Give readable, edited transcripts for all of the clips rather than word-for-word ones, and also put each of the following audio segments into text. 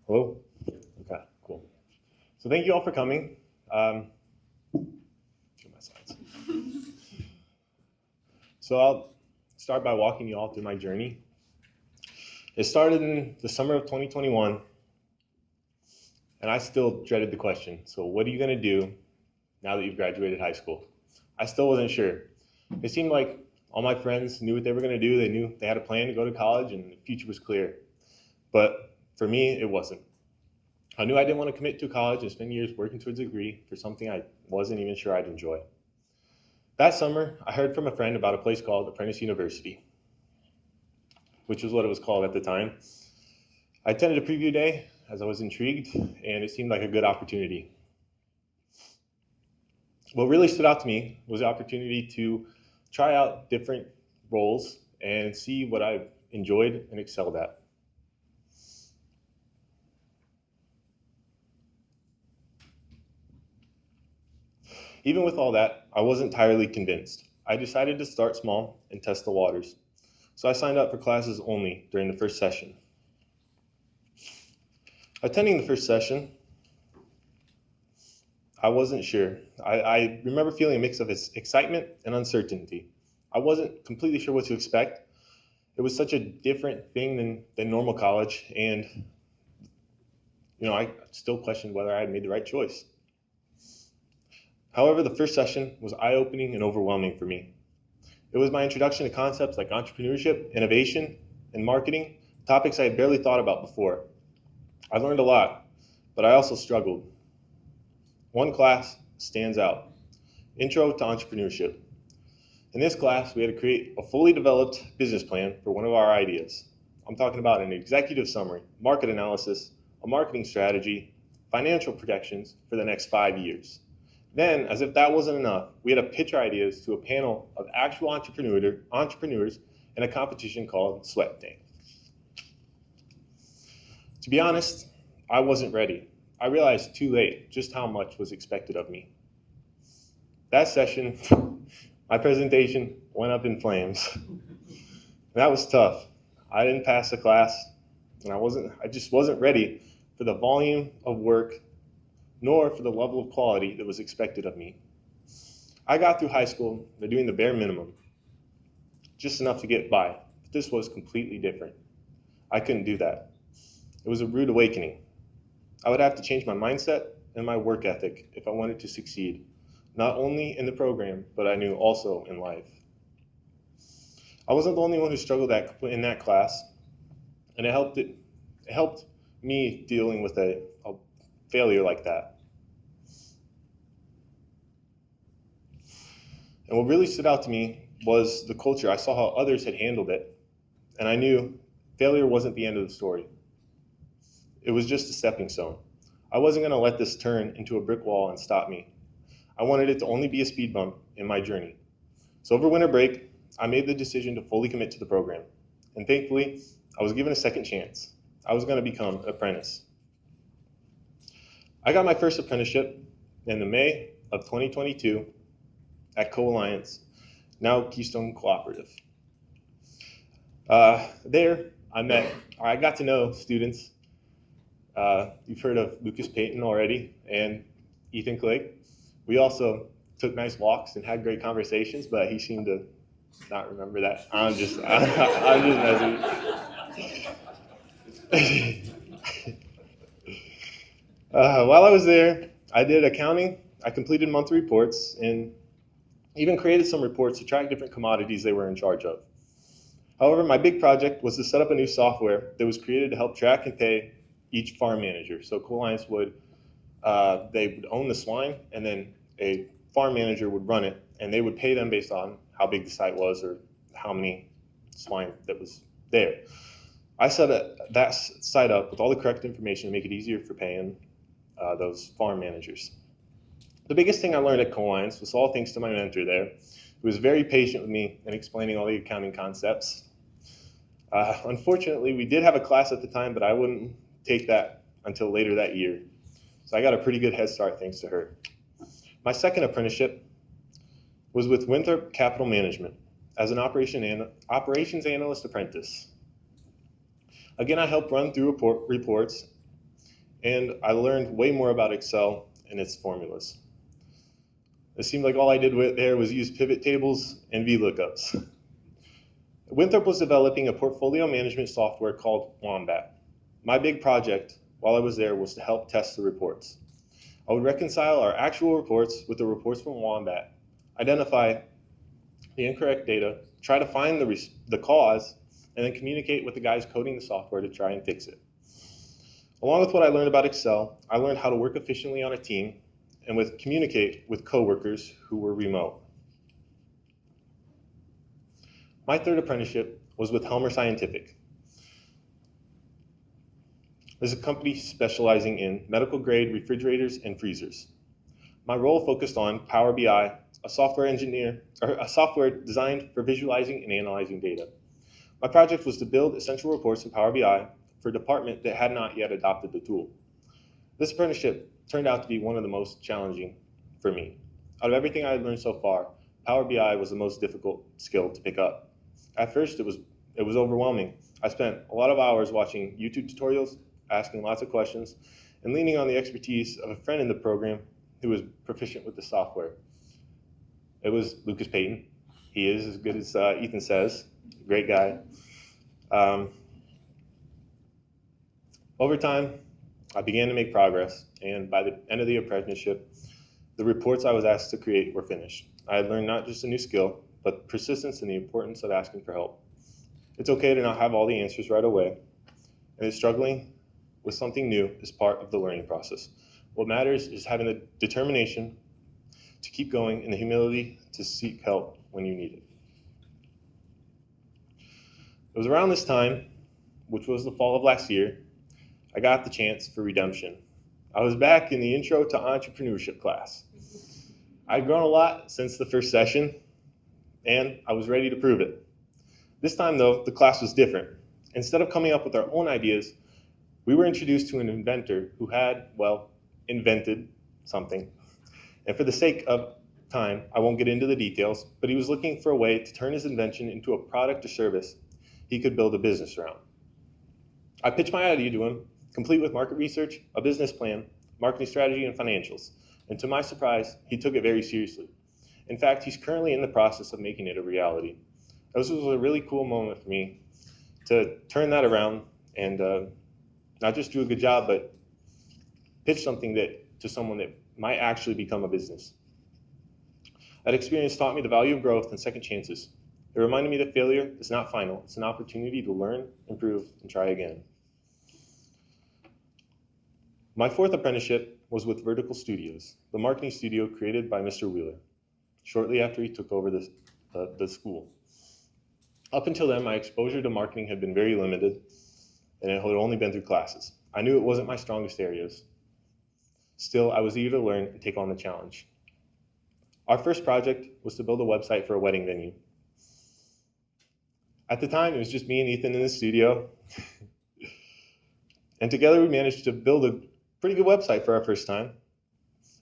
Hello? Okay, cool. So thank you all for coming. Share my slides. So I'll start by walking you all through my journey. It started in the summer of 2021, and I still dreaded the question. So what are you going to do now that you've graduated high school? I still wasn't sure. It seemed like all my friends knew what they were going to do. They knew they had a plan to go to college and the future was clear. But for me, it wasn't. I knew I didn't want to commit to college and spend years working towards a degree for something I wasn't even sure I'd enjoy. That summer, I heard from a friend about a place called Apprentice University, which was what it was called at the time. I attended a preview day as I was intrigued, and it seemed like a good opportunity. What really stood out to me was the opportunity to try out different roles and see what I enjoyed and excelled at. Even with all that, I wasn't entirely convinced. I decided to start small and test the waters. So I signed up for classes only during the first session. Attending the first session, I wasn't sure. I remember feeling a mix of excitement and uncertainty. I wasn't completely sure what to expect. It was such a different thing than normal college, and I still questioned whether I had made the right choice. However, the first session was eye-opening and overwhelming for me. It was my introduction to concepts like entrepreneurship, innovation, and marketing, topics I had barely thought about before. I learned a lot, but I also struggled. One class stands out, Intro to Entrepreneurship. In this class, we had to create a fully developed business plan for one of our ideas. I'm talking about an executive summary, market analysis, a marketing strategy, financial projections for the next 5 years. Then, as if that wasn't enough, we had to pitch our ideas to a panel of actual entrepreneurs in a competition called Sweat Tank. To be honest, I wasn't ready. I realized too late just how much was expected of me. That session, my presentation went up in flames. That was tough. I didn't pass the class, and I just wasn't ready for the volume of work nor for the level of quality that was expected of me. I got through high school by doing the bare minimum, just enough to get by, but this was completely different. I couldn't do that. It was a rude awakening. I would have to change my mindset and my work ethic if I wanted to succeed, not only in the program, but I knew also in life. I wasn't the only one who struggled in that class, and it helped me dealing with a failure like that. And what really stood out to me was the culture. I saw how others had handled it, and I knew failure wasn't the end of the story. It was just a stepping stone. I wasn't going to let this turn into a brick wall and stop me. I wanted it to only be a speed bump in my journey. So over winter break, I made the decision to fully commit to the program. And thankfully, I was given a second chance. I was going to become an apprentice. I got my first apprenticeship in the May of 2022 at Co-Alliance, now Keystone Cooperative. There, I got to know students. You've heard of Lucas Payton already and Ethan Clegg. We also took nice walks and had great conversations, but he seemed to not remember that. I'm just messing. While I was there, I did accounting. I completed monthly reports and even created some reports to track different commodities they were in charge of. However, my big project was to set up a new software that was created to help track and pay each farm manager. So Co-Alliance would own the swine, and then a farm manager would run it, and they would pay them based on how big the site was or how many swine that was there. I set that site up with all the correct information to make it easier for paying those farm managers. The biggest thing I learned at Co-Alliance was all thanks to my mentor there, who was very patient with me in explaining all the accounting concepts. Unfortunately, we did have a class at the time, but I wouldn't take that until later that year. So I got a pretty good head start thanks to her. My second apprenticeship was with Winthrop Capital Management as an operations analyst apprentice. Again, I helped run through reports and I learned way more about Excel and its formulas. It seemed like all I did there was use pivot tables and VLOOKUPs. Winthrop was developing a portfolio management software called Wombat. My big project while I was there was to help test the reports. I would reconcile our actual reports with the reports from Wombat, identify the incorrect data, try to find the cause, and then communicate with the guys coding the software to try and fix it. Along with what I learned about Excel, I learned how to work efficiently on a team and communicate with coworkers who were remote. My third apprenticeship was with Helmer Scientific. This is a company specializing in medical grade refrigerators and freezers. My role focused on Power BI, a software designed for visualizing and analyzing data. My project was to build essential reports in Power BI for a department that had not yet adopted the tool. This apprenticeship turned out to be one of the most challenging for me. Out of everything I had learned so far, Power BI was the most difficult skill to pick up. At first, it was overwhelming. I spent a lot of hours watching YouTube tutorials, asking lots of questions, and leaning on the expertise of a friend in the program who was proficient with the software. It was Lucas Payton. He is as good as Ethan says. Great guy. Over time, I began to make progress, and by the end of the apprenticeship, the reports I was asked to create were finished. I had learned not just a new skill, but persistence and the importance of asking for help. It's okay to not have all the answers right away, and that struggling with something new is part of the learning process. What matters is having the determination to keep going and the humility to seek help when you need it. It was around this time, which was the fall of last year, I got the chance for redemption. I was back in the Intro to Entrepreneurship class. I'd grown a lot since the first session, and I was ready to prove it. This time, though, the class was different. Instead of coming up with our own ideas, we were introduced to an inventor who had, invented something. And for the sake of time, I won't get into the details, but he was looking for a way to turn his invention into a product or service he could build a business around. I pitched my idea to him, complete with market research, a business plan, marketing strategy, and financials. And to my surprise, he took it very seriously. In fact, he's currently in the process of making it a reality. This was a really cool moment for me to turn that around and not just do a good job, but pitch something to someone that might actually become a business. That experience taught me the value of growth and second chances. It reminded me that failure is not final. It's an opportunity to learn, improve, and try again. My fourth apprenticeship was with Vertical Studios, the marketing studio created by Mr. Wheeler, shortly after he took over the school. Up until then, my exposure to marketing had been very limited, and it had only been through classes. I knew it wasn't my strongest areas. Still, I was eager to learn and take on the challenge. Our first project was to build a website for a wedding venue. At the time, it was just me and Ethan in the studio. And together we managed to build a pretty good website for our first time.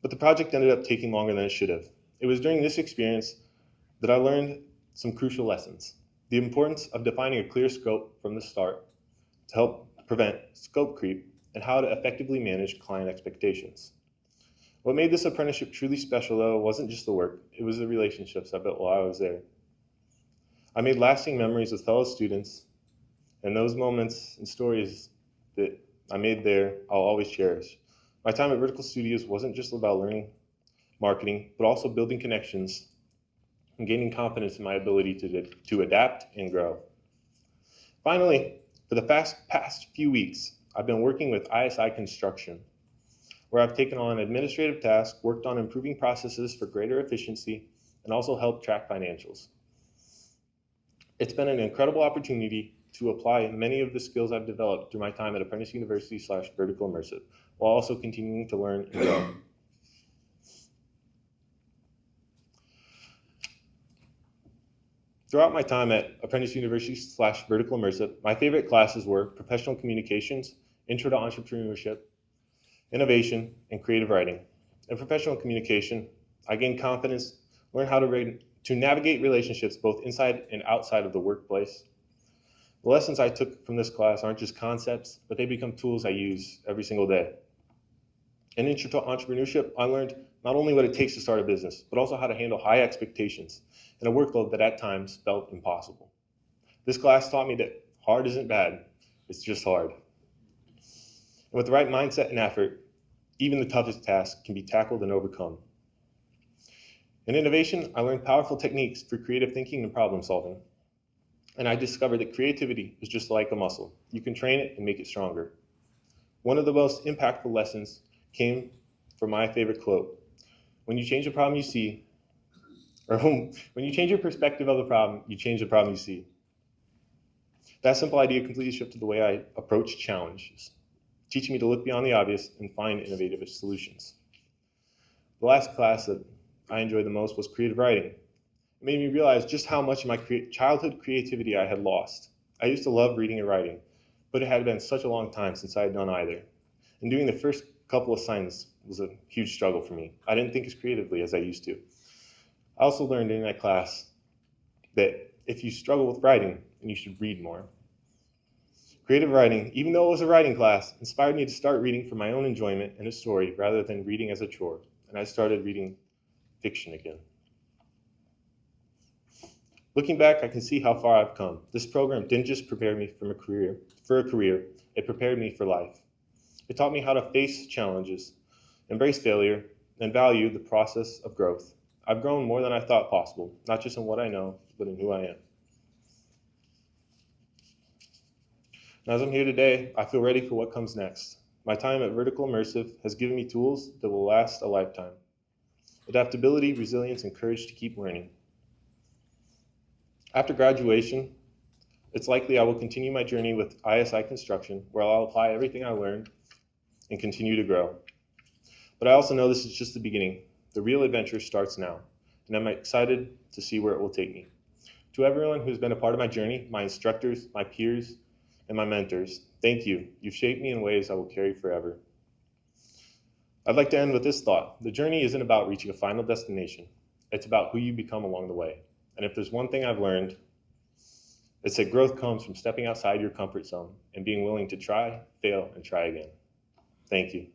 But the project ended up taking longer than it should have. It was during this experience that I learned some crucial lessons. The importance of defining a clear scope from the start to help prevent scope creep and how to effectively manage client expectations. What made this apprenticeship truly special, though, wasn't just the work. It was the relationships I built while I was there. I made lasting memories with fellow students, and those moments and stories that I made there, I'll always cherish. My time at Vertical Studios wasn't just about learning marketing, but also building connections and gaining confidence in my ability to adapt and grow. Finally, for the past few weeks, I've been working with ISI Construction, where I've taken on administrative tasks, worked on improving processes for greater efficiency, and also helped track financials. It's been an incredible opportunity to apply many of the skills I've developed through my time at Apprentice University / Vertical Immersive, while also continuing to learn and grow. Throughout my time at Apprentice University / Vertical Immersive, my favorite classes were Professional Communications, Intro to Entrepreneurship, Innovation, and Creative Writing. In Professional Communication, I gained confidence, learned how to navigate relationships both inside and outside of the workplace. The lessons I took from this class aren't just concepts, but they become tools I use every single day. In Intro to Entrepreneurship, I learned not only what it takes to start a business, but also how to handle high expectations and a workload that at times felt impossible. This class taught me that hard isn't bad, it's just hard. And with the right mindset and effort, even the toughest tasks can be tackled and overcome. In innovation, I learned powerful techniques for creative thinking and problem solving. And I discovered that creativity is just like a muscle. You can train it and make it stronger. One of the most impactful lessons came from my favorite quote. When you change a problem you see, or when you change your perspective of the problem, you change the problem you see. That simple idea completely shifted the way I approach challenges, teaching me to look beyond the obvious and find innovative solutions. The last class that I enjoyed the most was creative writing. It made me realize just how much of my childhood creativity I had lost. I used to love reading and writing, but it had been such a long time since I had done either. And doing the first couple assignments was a huge struggle for me. I didn't think as creatively as I used to. I also learned in that class that if you struggle with writing, then you should read more. Creative writing, even though it was a writing class, inspired me to start reading for my own enjoyment and a story rather than reading as a chore. And I started reading fiction again. Looking back, I can see how far I've come. This program didn't just prepare me for a career, it prepared me for life. It taught me how to face challenges, embrace failure, and value the process of growth. I've grown more than I thought possible, not just in what I know, but in who I am. And as I'm here today, I feel ready for what comes next. My time at Vertical Immersive has given me tools that will last a lifetime. Adaptability, resilience, and courage to keep learning. After graduation, it's likely I will continue my journey with ISI Construction, where I'll apply everything I learned and continue to grow. But I also know this is just the beginning. The real adventure starts now, and I'm excited to see where it will take me. To everyone who's been a part of my journey, my instructors, my peers, and my mentors, thank you. You've shaped me in ways I will carry forever. I'd like to end with this thought. The journey isn't about reaching a final destination. It's about who you become along the way. And if there's one thing I've learned, it's that growth comes from stepping outside your comfort zone and being willing to try, fail, and try again. Thank you.